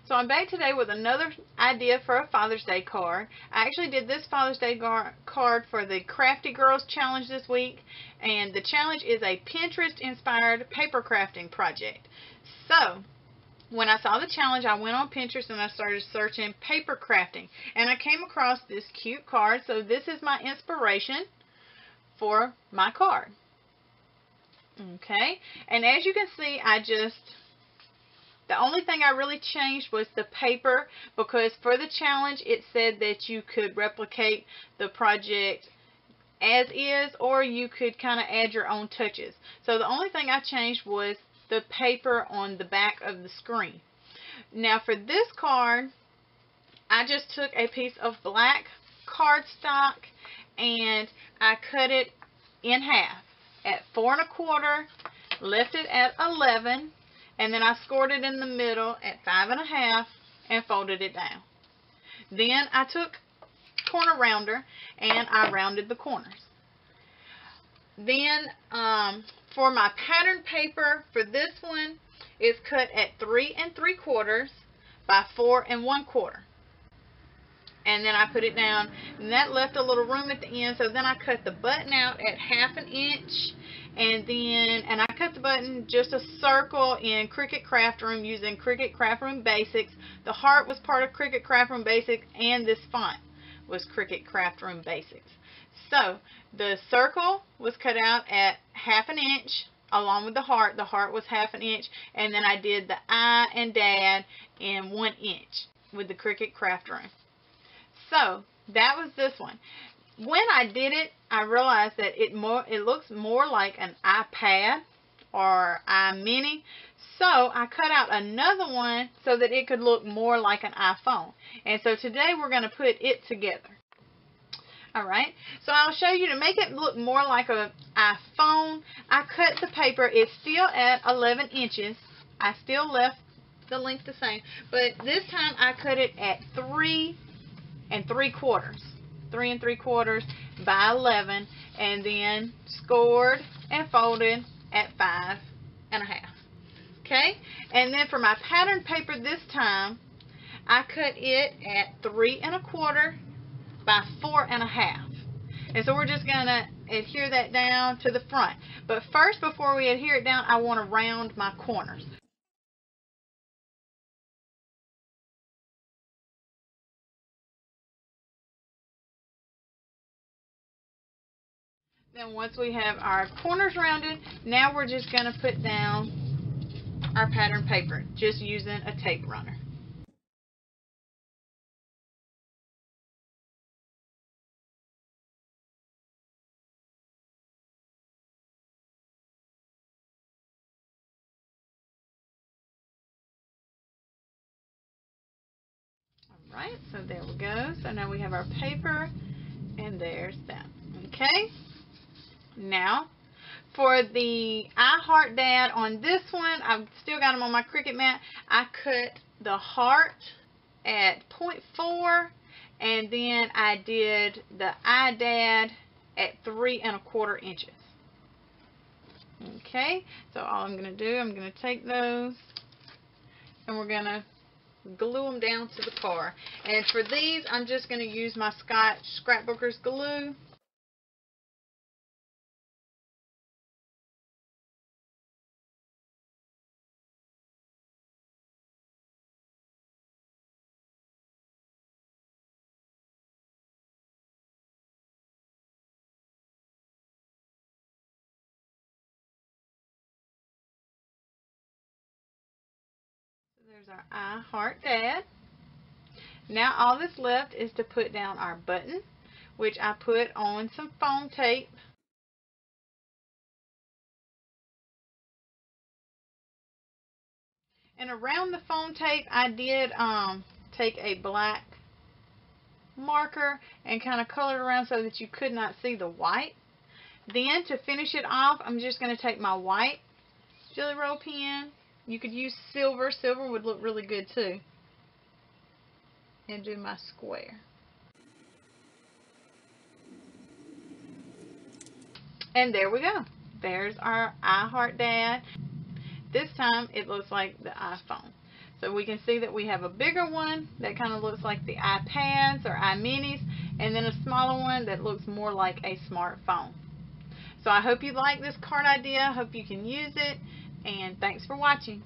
So I'm back today with another idea for a Father's Day card. I actually did this Father's Day card for the Crafty Girls Challenge this week, and the challenge is a Pinterest-inspired paper crafting project. So when I saw the challenge, I went on Pinterest and I started searching paper crafting, and I came across this cute card. So this is my inspiration for my card. Okay, and as you can see, the only thing I really changed was the paper, because for the challenge it said that you could replicate the project as is, or you could kind of add your own touches. So the only thing I changed was the paper on the back of the screen. Now for this card, I just took a piece of black cardstock and I cut it in half at 4 1/4, left it at 11, and then I scored it in the middle at 5 1/2 and folded it down. Then I took corner rounder and I rounded the corners. Then for my pattern paper for this one, is cut at 3 3/4 by 4 1/4. And then I put it down, and that left a little room at the end, so then I cut the button out at 1/2 inch, and I cut the button just a circle in Cricut Craft Room using Cricut Craft Room Basics. The heart was part of Cricut Craft Room Basics, and this font was Cricut Craft Room Basics. So the circle was cut out at 1/2 inch along with the heart. The heart was 1/2 inch, and then I did the I and Dad in 1 inch with the Cricut Craft Room. So that was this one. When I did it, I realized that it looks more like an iPad or iMini. So I cut out another one so that it could look more like an iPhone. And so today we're going to put it together. Alright, so I'll show you to make it look more like an iPhone. I cut the paper. It's still at 11 inches. I still left the length the same, but this time I cut it at 3 3/4. 3 3/4 by 11, and then scored and folded at 5 1/2. Okay, and then for my pattern paper this time, I cut it at 3 1/4 by 4 1/2. And so we're just going to adhere that down to the front. But first, before we adhere it down, I want to round my corners. Then once we have our corners rounded, now we're just going to put down our pattern paper, just using a tape runner. Alright, so there we go. So now we have our paper, and there's that. Okay, now for the I Heart Dad on this one, I've still got them on my Cricut mat. I cut the heart at 0.4, and then I did the I Dad at 3 1/4 inches. Okay, so all I'm going to do, I'm going to take those and we're going to glue them down to the card. And for these, I'm just going to use my Scotch Scrapbooker's glue. There's our I Heart Dad. Now all that's left is to put down our button, which I put on some foam tape. And around the foam tape, I did take a black marker and kind of color it around so that you could not see the white. Then to finish it off, I'm just going to take my white Jelly Roll pen. You could use silver. Silver would look really good too. And do my square. And there we go. There's our I Heart Dad. This time it looks like the iPhone. So we can see that we have a bigger one that kind of looks like the iPads or iMinis, and then a smaller one that looks more like a smartphone. So I hope you like this card idea. I hope you can use it, and thanks for watching.